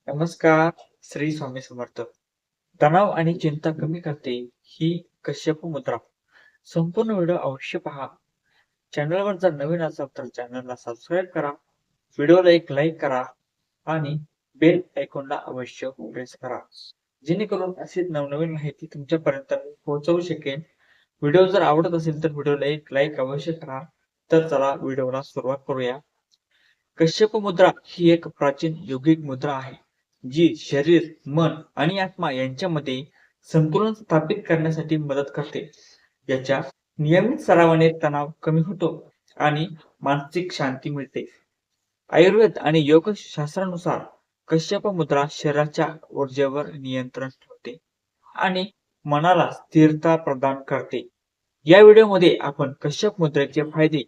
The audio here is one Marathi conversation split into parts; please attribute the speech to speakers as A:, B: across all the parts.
A: नमस्कार. श्री स्वामी समर्थ. तणाव आणि चिंता कमी करते ही कश्यप मुद्रा. संपूर्ण व्हिडिओ अवश्य पहा. चॅनलवर जर नवीन असाल तर चॅनलला सबस्क्राईब करा. व्हिडिओला एक लाईक करा आणि बेल आयकॉनला अवश्य प्रेस करा. जेणेकरून अशीच नवनवीन माहिती तुमच्यापर्यंत मी पोहोचवू शकेन. व्हिडिओ जर आवडत असेल तर व्हिडिओला एक लाईक अवश्य करा. तर चला व्हिडिओला सुरुवात करूया. कश्यप मुद्रा ही एक प्राचीन योगिक मुद्रा आहे, जी शरीर, मन आणि आत्मा यांच्यामध्ये संतुलन स्थापित करण्यासाठी मदत करते. याच्या नियमित सरावाने तणाव कमी होतो आणि मानसिक शांती मिळते. आयुर्वेद आणि योगशास्त्रानुसार कश्यप मुद्रा शरीराच्या ऊर्जेवर नियंत्रण ठेवते आणि मनाला स्थिरता प्रदान करते. या व्हिडिओमध्ये आपण कश्यप मुद्रेचे फायदे,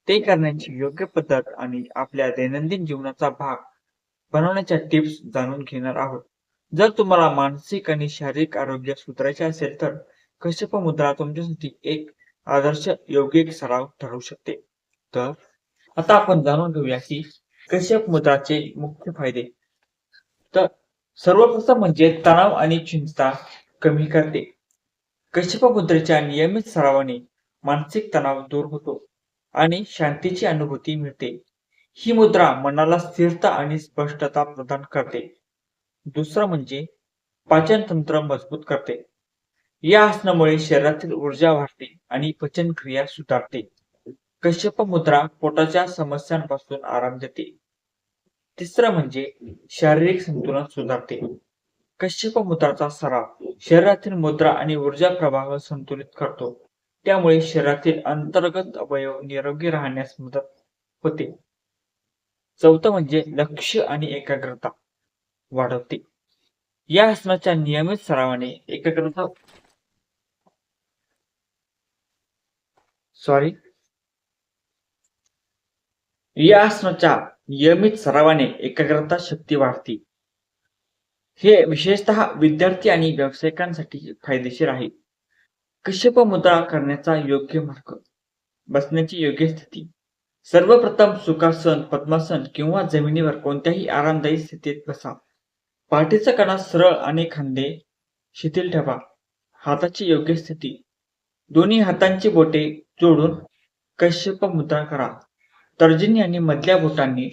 A: ते करण्याची योग्य पद्धत आणि आपल्या दैनंदिन जीवनाचा भाग बनवण्याच्या टिप्स जाणून घेणार आहोत. जर तुम्हाला मानसिक आणि शारीरिक आरोग्य सुधारायचे असेल तर कश्यप मुद्रा तुमच्यासाठी एक आदर्श योगिक सराव ठरू शकते. तर आता आपण जाणून घेऊया की कश्यप मुद्राचे मुख्य फायदे. तर सर्वप्रथम म्हणजे तणाव आणि चिंता कमी करते. कश्यप मुद्रेच्या नियमित सरावाने मानसिक तणाव दूर होतो आणि शांतीची अनुभूती मिळते. ही मुद्रा मनाला स्थिरता आणि स्पष्टता प्रदान करते. दुसरं म्हणजे पाचन तंत्र मजबूत करते. या आसनामुळे शरीरातील ऊर्जा वाढते आणि पचन क्रिया सुधारते. कश्यप मुद्रा पोटाच्या समस्यांपासून आराम देते. तिसरं म्हणजे शारीरिक संतुलन सुधारते. कश्यप मुद्राचा सराव शरीरातील मुद्रा आणि ऊर्जा प्रवाह संतुलित करतो. त्यामुळे शरीरातील अंतर्गत अवयव निरोगी राहण्यास मदत होते. चौथं म्हणजे लक्ष आणि एकाग्रता वाढवते. या आसनाच्या नियमित सरावाने एकाग्रता सॉरी या आसनाच्या नियमित सरावाने एकाग्रता शक्ती वाढते. हे विशेषतः विद्यार्थी आणि व्यावसायिकांसाठी फायदेशीर आहे. कश्यप मुद्रा करण्याचा योग्य मार्ग. बसण्याची योग्य स्थिती. सर्वप्रथम सुखासन, पद्मासन किंवा जमिनीवर कोणत्याही आरामदायी स्थितीत बसा. पाठीचा कणा सरळ आणि खांदे शिथिल ठेवा. हाताची योग्य स्थिती. दोन्ही हातांची बोटे जोडून कश्यप मुद्रा करा. तर्जनी आणि मधल्या बोटांनी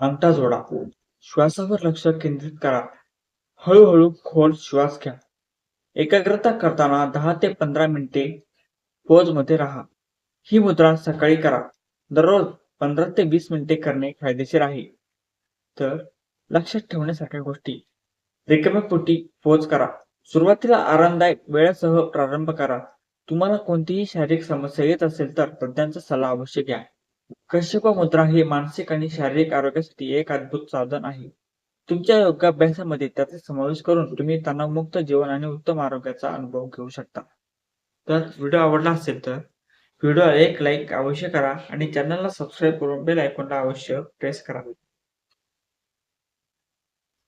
A: अंगठा जोडा. श्वासावर लक्ष केंद्रित करा. हळूहळू खोल श्वास घ्या. एकाग्रता करताना 10 ते 15 मिनिटे पोज मध्ये राहा. ही मुद्रा सकाळी करा. दररोज 15 ते 20 मिनिटे करणे फायदेशीर आहे. तर लक्षात ठेवण्यासारख्या गोष्टी. रिकाम्या पोटी पोज करा. सुरुवातीला आरामदायक वेळेसह प्रारंभ करा. तुम्हाला कोणतीही शारीरिक समस्या येत असेल तर तज्ञांचा सल्ला अवश्य घ्या. कश्यप मुद्रा हे मानसिक आणि शारीरिक आरोग्यासाठी एक अद्भुत साधन आहे. तुमच्या योगाभ्यासामध्ये त्याचा समावेश करून तुम्ही तणावमुक्त जीवन आणि उत्तम आरोग्याचा अनुभव घेऊ शकता. तर व्हिडिओ आवडला असेल तर व्हिडिओला एक लाईक अवश्य करा आणि चॅनलला सबस्क्राईब करून बेल आयकॉनला अवश्य प्रेस करा.